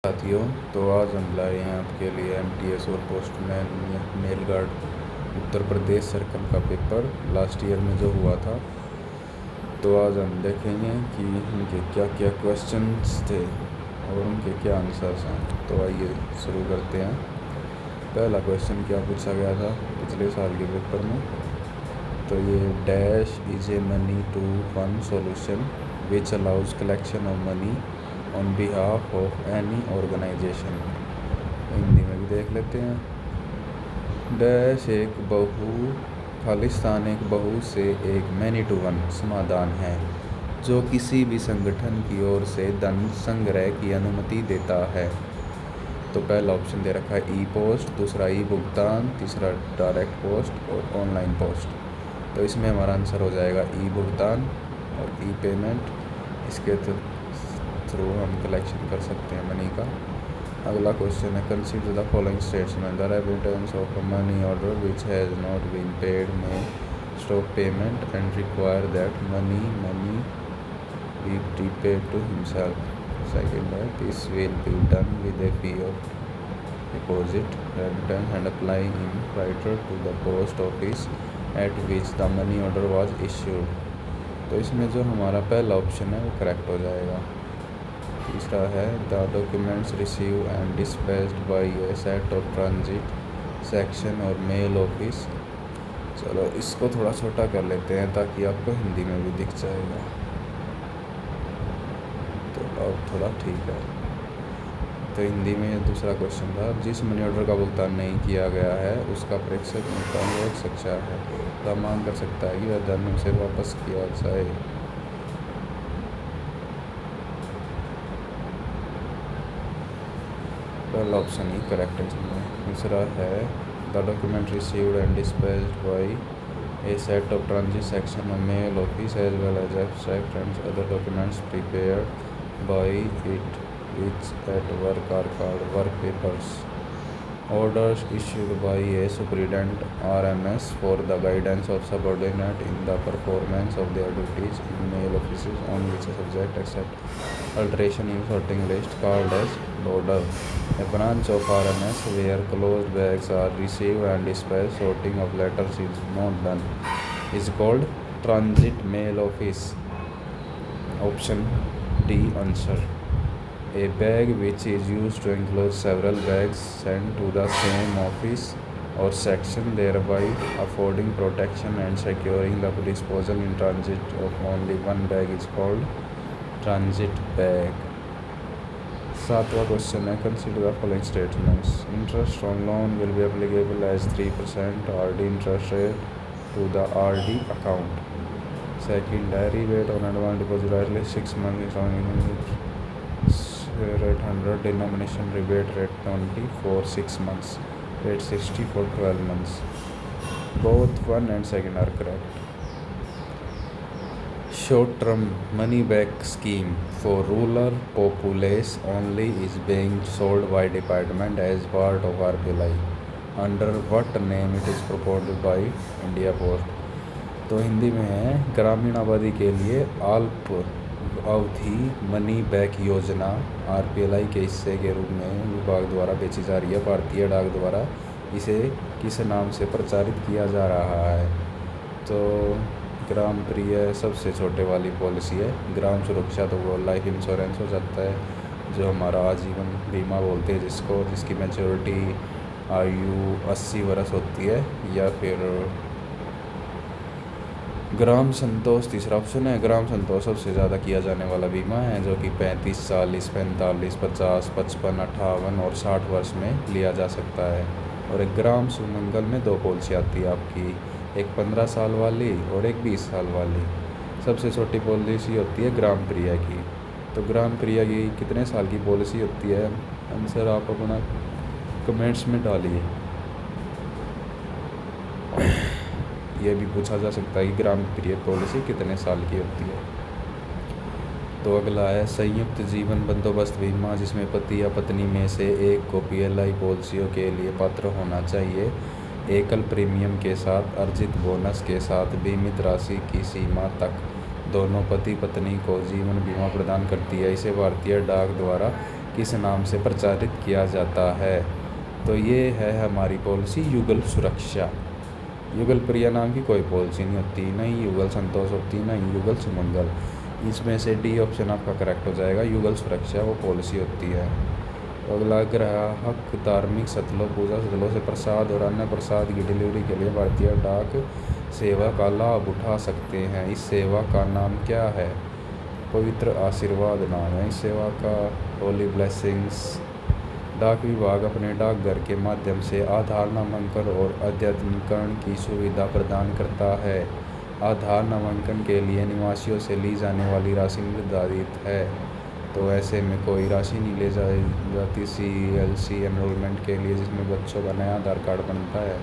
साथियों, तो आज हम लाए हैं आपके लिए एमटीएस और postman mail guard Uttar Pradesh circle का पेपर लास्ट ईयर में जो हुआ था। तो आज हम देखेंगे कि उनके क्या क्या क्वेश्चंस थे और उनके क्या आंसर्स हैं। तो आइए शुरू करते हैं। पहला क्वेश्चन क्या पूछा गया था पिछले साल के पेपर में, तो ये dash is a money to fund solution which allows collection of money on behalf of any organisation. Hindi में भी देख लेते हैं। डैश एक खालिस्तान एक बहु से एक मैनी टू वन समाधान है जो किसी भी संगठन की ओर से धन संग्रह की अनुमति देता है। तो पहला ऑप्शन दे रखा है ई पोस्ट, दूसरा ई भुगतान, तीसरा डायरेक्ट पोस्ट और ऑनलाइन पोस्ट। तो इसमें हमारा आंसर हो जाएगा ई भुगतान और ई पेमेंट। इसके थ्रू हम कलेक्शन कर सकते हैं मनी का। अगला क्वेश्चन है consider the following statement the remittance of a money order which has not been paid may stop payment and require that money be repaid to himself. Second है this will be done with a fee of deposit remittance and applying in writer to the post office at which the money order was issued. तो इसमें जो हमारा पहला option है वो correct हो जाएगा। तीसरा है the documents receive and dispatched by a set of transit section और मेल ऑफिस। चलो इसको थोड़ा छोटा कर लेते हैं ताकि आपको हिंदी में भी दिख जाएगा। तो अब थोड़ा ठीक है। तो हिंदी में दूसरा क्वेश्चन था जिस मनी ऑर्डर का भुगतान नहीं किया गया है उसका प्रेषक भुगतान रोक सकता है, तो मांग कर सकता है कि वह धन उसे वापस किया जाए। पहला ऑप्शन ही करेक्ट है इसमें। दूसरा है the document received and dispatched by a set of transit section of mail office as well as abstract and other documents prepared by it which at work are called work papers. Orders issued by a superintendent RMS for the guidance of subordinate in the performance of their duties in mail offices on which a subject except alteration in sorting list called as loader. A branch of RMS where closed bags are received and dispatched, sorting of letters is not done, is called transit mail office. Option D answer. A bag which is used to enclose several bags sent to the same office or section, thereby affording protection and securing the disposal in transit of only one bag is called transit bag. सातवां question है consider the following statements. Interest on loan will be applicable as 3% RD interest rate to the RD account. Second है rebate on advance deposit at least 6 months rate 100, denomination rebate rate 20 for 6 months, rate 60 for 12 months. Both 1 and 2 are correct. Short term money back scheme for rural populace only is being sold by department as part of RPLI. Under what name it is proposed by India Post? तो हिंदी में है ग्रामीण आबादी के लिए अल्प अवधि money back योजना RPLI के हिस्से के रूप में विभाग द्वारा बेची जा रही है। भारतीय डाक द्वारा इसे किस नाम से प्रचारित किया जा रहा है? तो ग्राम प्रिय सबसे छोटे वाली पॉलिसी है। ग्राम सुरक्षा तो वो लाइफ इंश्योरेंस हो जाता है, जो हमारा आजीवन बीमा बोलते हैं जिसको, जिसकी मैच्योरिटी आयु 80 वर्ष होती है। या फिर ग्राम संतोष तीसरा ऑप्शन है। ग्राम संतोष सबसे ज़्यादा किया जाने वाला बीमा है जो कि 35, 40, 45, 50, 55, 58 और 60 वर्ष में लिया जा सकता है। और एक ग्राम सुमंगल में 2 पॉलिसी आती है आपकी, एक 15 साल वाली और एक 20 साल वाली। सबसे छोटी पॉलिसी होती है ग्राम प्रिया की। तो ग्राम प्रिया की कितने साल की पॉलिसी होती है? आंसर आप अपना कमेंट्स में डालिए। ये भी पूछा जा सकता है कि ग्राम प्रिय पॉलिसी कितने साल की होती है। तो अगला है संयुक्त जीवन बंदोबस्त बीमा, जिसमें पति या पत्नी में से एक को PLI पॉलिसियों के लिए पात्र होना चाहिए। एकल प्रीमियम के साथ अर्जित बोनस के साथ बीमित राशि की सीमा तक दोनों पति पत्नी को जीवन बीमा प्रदान करती है। इसे भारतीय डाक द्वारा किस नाम से प्रचारित किया जाता है? तो ये है हमारी पॉलिसी युगल सुरक्षा। युगल प्रिया नाम की कोई पॉलिसी नहीं होती, ना ही युगल संतोष होती, ना ही युगल सुमंगल। इसमें से डी ऑप्शन आपका करेक्ट हो जाएगा, युगल सुरक्षा वो पॉलिसी होती है। तो अगला, ग्राहक धार्मिक स्थलों, पूजा स्थलों से प्रसाद और अन्य प्रसाद की डिलीवरी के लिए भारतीय डाक सेवा का लाभ उठा सकते हैं। इस सेवा का नाम क्या है? पवित्र आशीर्वाद नाम है इस सेवा का, होली ब्लेसिंग्स। डाक विभाग अपने डाकघर के माध्यम से आधार नामांकन और अद्यतनीकरण की सुविधा प्रदान करता है। आधार नामांकन के लिए निवासियों से ली जाने वाली राशि निर्धारित है, तो ऐसे में कोई राशि नहीं ले जाती CLC एनरोलमेंट के लिए, जिसमें बच्चों का नया आधार कार्ड बनता है।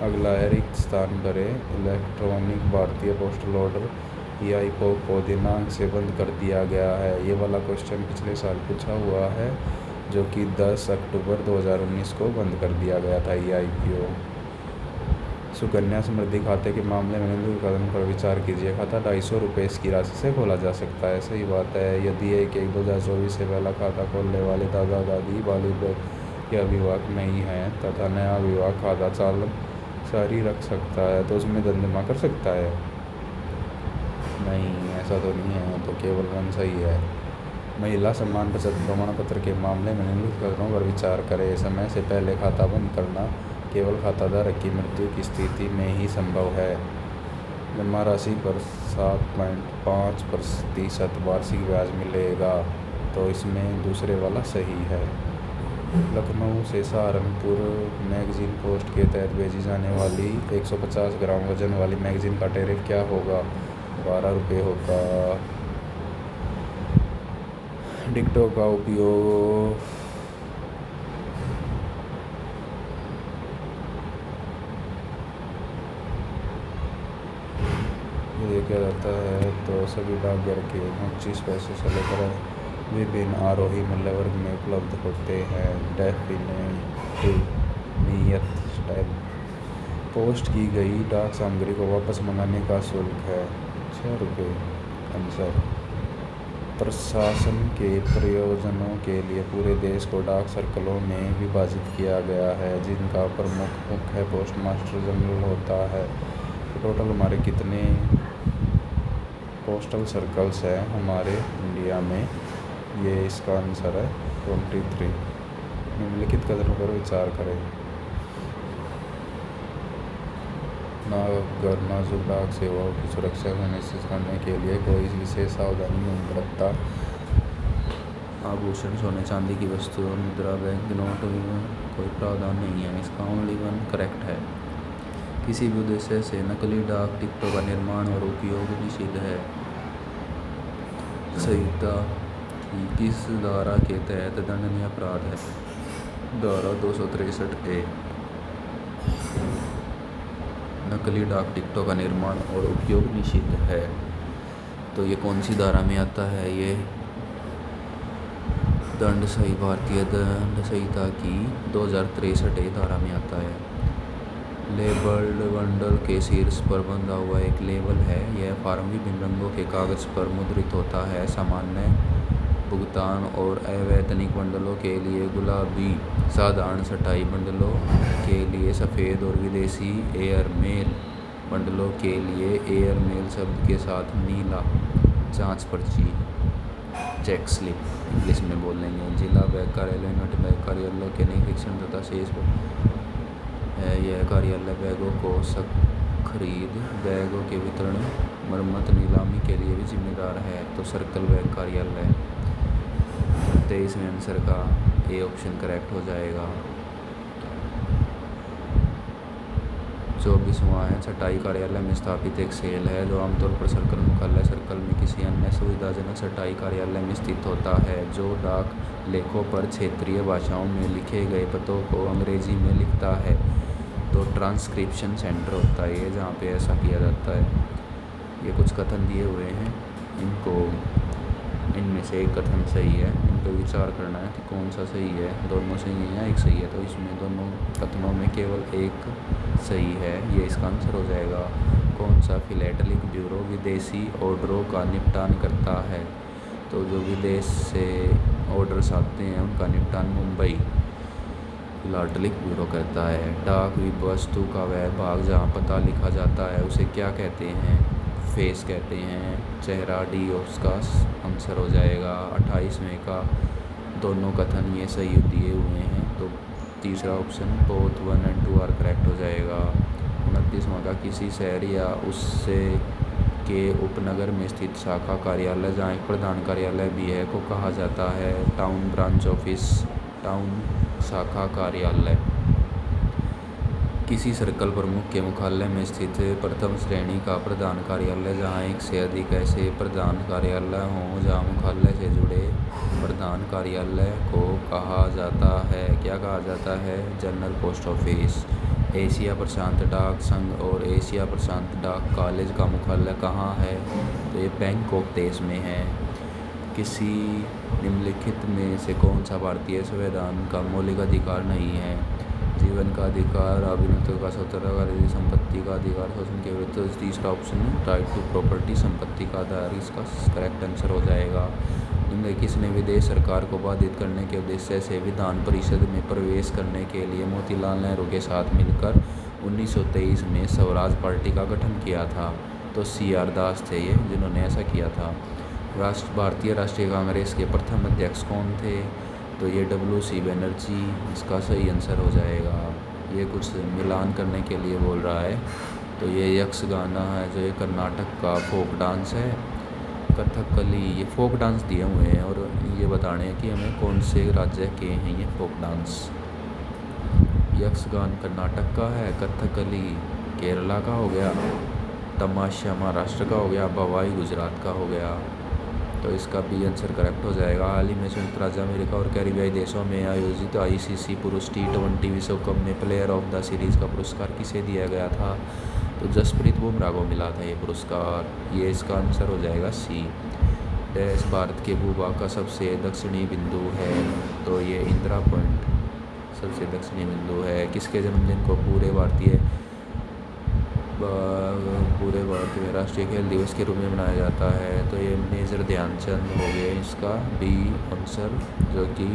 अगला है, रिक्त स्थान भरें। इलेक्ट्रॉनिक भारतीय पोस्टल ऑर्डर EI को दिनांक से बंद कर दिया गया है। ये वाला क्वेश्चन पिछले साल पूछा हुआ है, जो कि 10 अक्टूबर 2019 को बंद कर दिया गया था EI को। सुकन्या समृद्धि खाते के मामले में निम्नलिखित कदम पर विचार कीजिए। खाता 250 रुपये की राशि से खोला जा सकता है, सही बात है। यदि 1/1/2024 से पहला खाता खोलने वाले दादा दादी बालिग के अभिभावक नहीं हैं तथा नया अभिभावक खाता चालू जारी रख सकता है, तो उसमें दंड जमा कर सकता है? नहीं, ऐसा तो नहीं है, तो केवल वन सही है। महिला सम्मान बचत प्रमाण पत्र के मामले में निम्नलिखित कदमों पर विचार करें। समय से पहले खाता बंद करना केवल खाताधारक की मृत्यु की स्थिति में ही संभव है। जमा राशि पर 7.5% वार्षिक ब्याज मिलेगा, तो इसमें दूसरे वाला सही है। लखनऊ से सहारनपुर मैगजीन पोस्ट के तहत भेजी जाने वाली 150 ग्राम वजन वाली मैगजीन का टैरिफ क्या होगा? 12 रुपये होगा। टिकटों का उपयोग ये किया जाता है, तो सभी डाकघर के 25 पैसे से लेकर विभिन्न आरोही मूल्य वर्ग में उपलब्ध होते हैं। नियत स्टैम्प पोस्ट की गई डाक सामग्री को वापस मंगाने का शुल्क है 6 रुपये। आंसर, प्रशासन के प्रयोजनों के लिए पूरे देश को डाक सर्कलों में विभाजित किया गया है, जिनका प्रमुख मुख्य पोस्ट मास्टर जनरल होता है। तो टोटल हमारे कितने पोस्टल सर्कल्स हैं हमारे इंडिया में? ये इसका आंसर है 23। निम्नलिखित कदमों पर विचार करें। नाजुक डाक सेवाओं की सुरक्षा सुनिश्चित करने के लिए कोई विशेष सावधानी नहीं बरतता। आभूषण, सोने चांदी की वस्तुओं, मुद्रा, बैंक नोट में कोई प्रावधान नहीं है, इसका ओनली वन करेक्ट है। किसी भी उद्देश्य से नकली डाक टिकटों का निर्माण और उपयोग निषिद्ध है। संहिता की किस धारा के तहत दंडनीय अपराध है? धारा 263A। नकली डाक टिकटों का निर्माण और उपयोग निषिद्ध है, तो ये कौन सी धारा में आता है? ये भारतीय दंड संहिता की 2063 धारा में आता है। लेबल्ड बंडल के शीर्ष पर बंधा हुआ एक लेबल है। यह फॉर्म विभिन्न रंगों के कागज पर मुद्रित होता है। सामान्य, भुगतान और अवैतनिक बंडलों के लिए गुलाबी, साधारण छँटाई बंडलों के लिए सफ़ेद और विदेशी एयरमेल बंडलों के लिए एयरमेल शब्द के साथ नीला। जांच पर्ची, चेक स्लिप इंग्लिश में बोल लेंगे। जिला बैंक कार्यालय, नोट बैंक कार्यालय के निरीक्षण तथा शेष है। यह कार्यालय बैगों को खरीद, बैगों के वितरण, मरम्मत, नीलामी के लिए भी जिम्मेदार है। तो सर्कल बैंक कार्यालय 23 में आंसर का ए ऑप्शन करेक्ट हो जाएगा। 24वां है, छँटाई कार्यालय में स्थापित एक सेल है जो आमतौर पर सर्कल मुख्यालय सर्कल में किसी अन्य सुविधाजनक छँटाई कार्यालय में स्थित होता है, जो डाक लेखों पर क्षेत्रीय भाषाओं में लिखे गए पतों को अंग्रेजी में लिखता है। तो ट्रांसक्रिप्शन सेंटर होता है ये, जहाँ पे ऐसा किया जाता है। ये कुछ कथन दिए हुए हैं, इनमें से एक कथन सही है, इन पर विचार करना है कि कौन सा सही है। दोनों सही है या एक सही है? तो इसमें दोनों कथनों में केवल एक सही है, ये इसका आंसर हो जाएगा। कौन सा फिलैटेलिक ब्यूरो विदेशी ऑर्डरों का निपटान करता है? तो जो विदेश से ऑर्डर्स आते हैं उनका निपटान मुंबई फिलैटेलिक ब्यूरो करता है। डाक वस्तु का वह भाग जहाँ पता लिखा जाता है उसे क्या कहते हैं? फेस कहते हैं। चेहरा डी उसका आंसर हो जाएगा। 28वें का दोनों कथन ये सही दिए हुए हैं, तो तीसरा ऑप्शन बोथ 1 और 2 आर करेक्ट हो जाएगा। 29वां का किसी शहर या उससे के उपनगर में स्थित शाखा कार्यालय जहाँ एक प्रधान कार्यालय भी है को कहा जाता है टाउन ब्रांच ऑफिस। टाउन शाखा कार्यालय। किसी सर्कल प्रमुख के मुख्यालय में स्थित प्रथम श्रेणी का प्रधान कार्यालय जहाँ एक से अधिक ऐसे प्रधान कार्यालय हों जहाँ मुख्यालय से जुड़े प्रधान कार्यालय को कहा जाता है, क्या कहा जाता है? General post office. एशिया प्रशांत डाक संघ और एशिया प्रशांत डाक कॉलेज का मुख्यालय कहाँ है? तो ये बैंकॉक देश में है। किसी निम्नलिखित में से कौन सा भारतीय संविधान का मौलिक अधिकार नहीं है? जीवन का अधिकार, अभिव्यक्ति का स्वतंत्रता, संपत्ति का अधिकार, शोषण के विरुद्ध। तीसरा ऑप्शन राइट टू प्रॉपर्टी, संपत्ति का अधिकार, इसका करेक्ट आंसर हो जाएगा। इनमें किसने विदेश सरकार को बाधित करने के उद्देश्य से विधान परिषद में प्रवेश करने के लिए मोतीलाल नेहरू के साथ मिलकर 1923 में स्वराज पार्टी का गठन किया था? तो CR दास थे ये जिन्होंने ऐसा किया था। भारतीय राष्ट्रीय कांग्रेस के प्रथम अध्यक्ष कौन थे? तो ये WC बनर्जी, इसका सही आंसर हो जाएगा। ये कुछ मिलान करने के लिए बोल रहा है। तो ये यक्षगाना है जो ये कर्नाटक का फोक डांस है। कथकली, ये फोक डांस दिए हुए हैं और ये बताने हैं कि हमें कौन से राज्य के हैं ये फोक डांस। यक्षगान कर्नाटक का है, कथकली केरला का हो गया, तमाशा महाराष्ट्र का हो गया, भवाई गुजरात का हो गया। तो इसका भी आंसर करेक्ट हो जाएगा। हाल ही में संयुक्त राज्य अमेरिका और कैरिबियाई देशों में आयोजित ICC पुरुष T20 विश्व कप में प्लेयर ऑफ द सीरीज़ का पुरस्कार किसे दिया गया था? तो जसप्रीत बुमराह को मिला था ये पुरस्कार। ये इसका आंसर हो जाएगा C। देश भारत के भूभाग का सबसे दक्षिणी बिंदु है? तो ये इंदिरा पॉइंट सबसे दक्षिणी बिंदु है। किसके जन्मदिन को पूरे भारत में राष्ट्रीय खेल दिवस के रूप में मनाया जाता है? तो ये मेजर ध्यानचंद हो गए इसका B आंसर, जो कि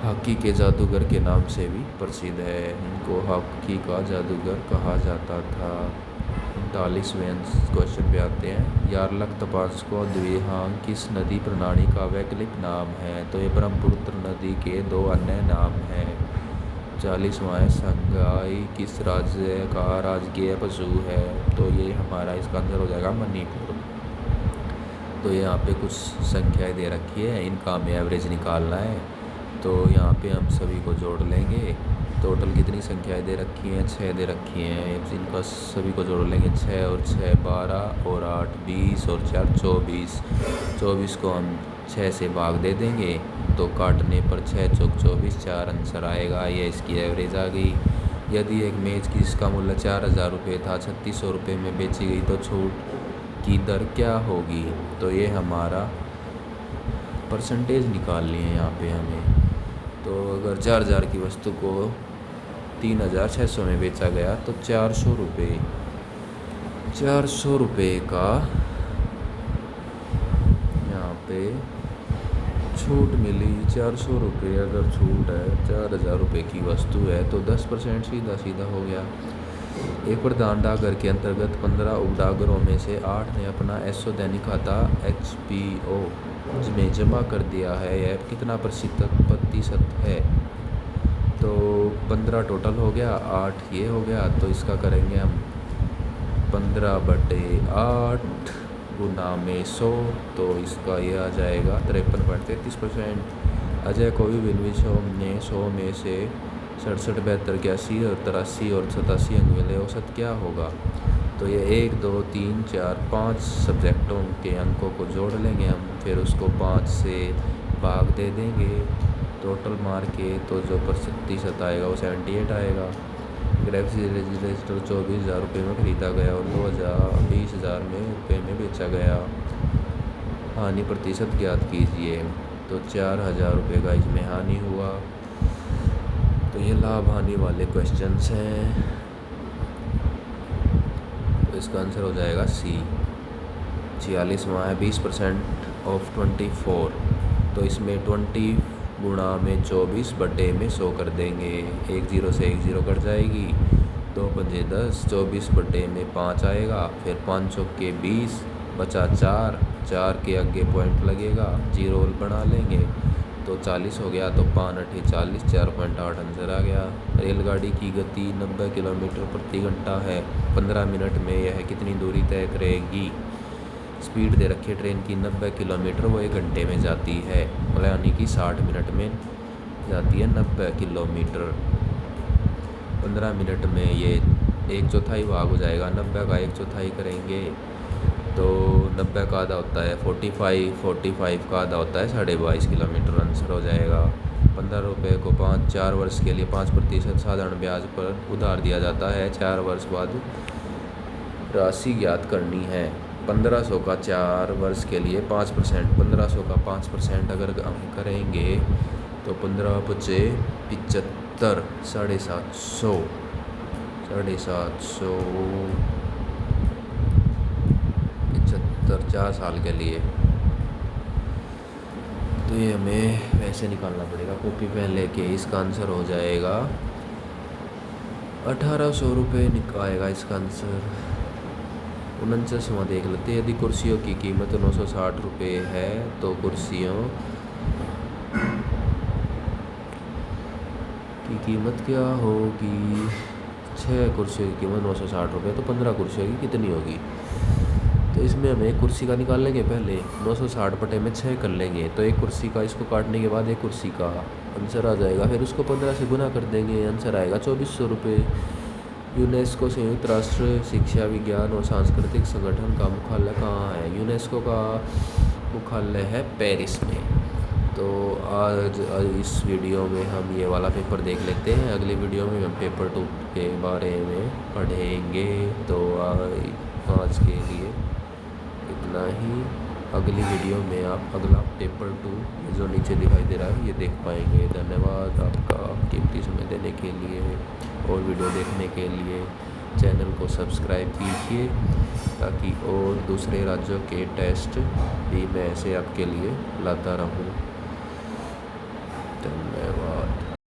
हॉकी के जादूगर के नाम से भी प्रसिद्ध है। इनको हॉकी का जादूगर कहा जाता था। 39वें क्वेश्चन पे आते हैं। यारलख्त को द्विहांग किस नदी प्रणाली का वैकल्पिक नाम है? तो ये ब्रह्मपुत्र नदी के 2 अन्य नाम हैं। 40वां संगाई किस राज्य का राजकीय पशु है? तो ये हमारा इसका आंसर हो जाएगा मणिपुर। तो यहाँ पे कुछ संख्याएं दे रखी है, इनका हमें एवरेज निकालना है। तो यहाँ पे हम सभी को जोड़ लेंगे। टोटल कितनी संख्याएं दे रखी हैं? 6 दे रखी हैं। इनका सभी को जोड़ लेंगे। 6 और 6 12 और 8 20 और 4 24। 24 को हम 6 से भाग दे देंगे तो काटने पर 6 चौक 24 4 आंसर आएगा। ये इसकी एवरेज आ गई। यदि एक मेज की इसका मूल्य 4000 रुपये था, 3600 रुपये में बेची गई तो छूट की दर क्या होगी? तो ये हमारा परसेंटेज निकालनी है यहाँ पे हमें। तो अगर 4000 की वस्तु को 3600 में बेचा गया तो 400 रुपये का यहाँ पे छूट मिली। 400 रुपये अगर छूट है, 4000 रुपये की वस्तु है तो 10% सीधा हो गया। एक प्रधान डाकघर के अंतर्गत 15 उप डाकघरों में से 8 ने अपना एसओ दैनिक खाता HPO में जमा कर दिया है। यह कितना प्रतिशत है? तो 15 टोटल हो गया, 8 ये हो गया। तो इसका करेंगे हम 15/8 गुना में 100, तो इसका ये आ जाएगा 53.33%। अजय को भी विषयों ने 100 में से 67, 72, 81 और 83 और 87 अंक मिले। औसत क्या होगा? तो ये 1 2 3 4 5 सब्जेक्टों के अंकों को जोड़ लेंगे हम, फिर उसको 5 से भाग दे देंगे टोटल मार के, तो जो प्रतिशत आएगा वो 78 आएगा। रेफ्रिजरेटर 24,000 रुपये में खरीदा गया और 20,000 रुपये में बेचा गया। हानि प्रतिशत ज्ञात कीजिए। तो 4,000 रुपये का इसमें हानि हुआ। तो ये लाभ हानि वाले क्वेश्चंस हैं। इसका आंसर हो जाएगा सी। 46वां है 20% ऑफ 24, तो इसमें 20 गुणा में 24 बटे में 100 कर देंगे। 1 0 से 1 0 कट जाएगी, 2 पंजे 10, 24 बटे में 5 आएगा, फिर 5 चौके 20, बचा 4, 4 के आगे पॉइंट लगेगा, जीरो बना लेंगे तो 40 हो गया, तो 5 8 40, 4.8 आंसर आ गया। रेलगाड़ी की गति 90 किलोमीटर प्रति घंटा है, 15 मिनट में यह कितनी दूरी तय करेगी। स्पीड दे रखी है ट्रेन की 90 किलोमीटर, वो 1 घंटे में जाती है, मतलब यानी कि 60 मिनट में जाती है 90 किलोमीटर। 15 मिनट में ये 1/4 भाग हो जाएगा, 90 का 1/4 करेंगे तो 90 का आधा होता है 45, 45 का आधा होता है 22.5 किलोमीटर, आंसर हो जाएगा। 15 रुपये को 4 वर्ष के लिए 5% साधारण ब्याज पर उधार दिया जाता है, 4 वर्ष बाद राशि ज्ञात करनी है। 1500 का 4 वर्ष के लिए 5%, 1500 का 5% अगर हम करेंगे तो 15 × 75, 750, 75 4 साल के लिए। तो ये हमें वैसे निकालना पड़ेगा कॉपी पेन लेके। इसका आंसर हो जाएगा 1800 रुपये निकालेगा इसका आंसर। 49वां देख लेते हैं। यदि कुर्सियों की कीमत 960 रुपये है तो कुर्सियों की कीमत क्या होगी। 6 कुर्सियों की कीमत 960 रुपये, तो 15 कुर्सियों की कितनी होगी। तो इसमें हमें एक कुर्सी का निकाल लेंगे पहले, 960 बटे में 6 कर लेंगे, तो एक कुर्सी का इसको काटने के बाद एक कुर्सी का आंसर आ जाएगा। फिर उसको 15 से गुना कर देंगे, आंसर आएगा 2400 रुपये। यूनेस्को संयुक्त राष्ट्र शिक्षा विज्ञान और सांस्कृतिक संगठन का मुख्यालय कहाँ है। यूनेस्को का मुख्यालय है पेरिस में। तो आज इस वीडियो में हम ये वाला पेपर देख लेते हैं, अगली वीडियो में हम पेपर 2 के बारे में पढ़ेंगे। तो आज के लिए इतना ही। अगली वीडियो में आप अगला पेपर 2 जो नीचे दिखाई दे रहा है ये देख पाएंगे। धन्यवाद आपका कीमती समय देने के लिए और वीडियो देखने के लिए। चैनल को सब्सक्राइब कीजिए ताकि और दूसरे राज्यों के टेस्ट भी मैं ऐसे आपके लिए लाता रहूं।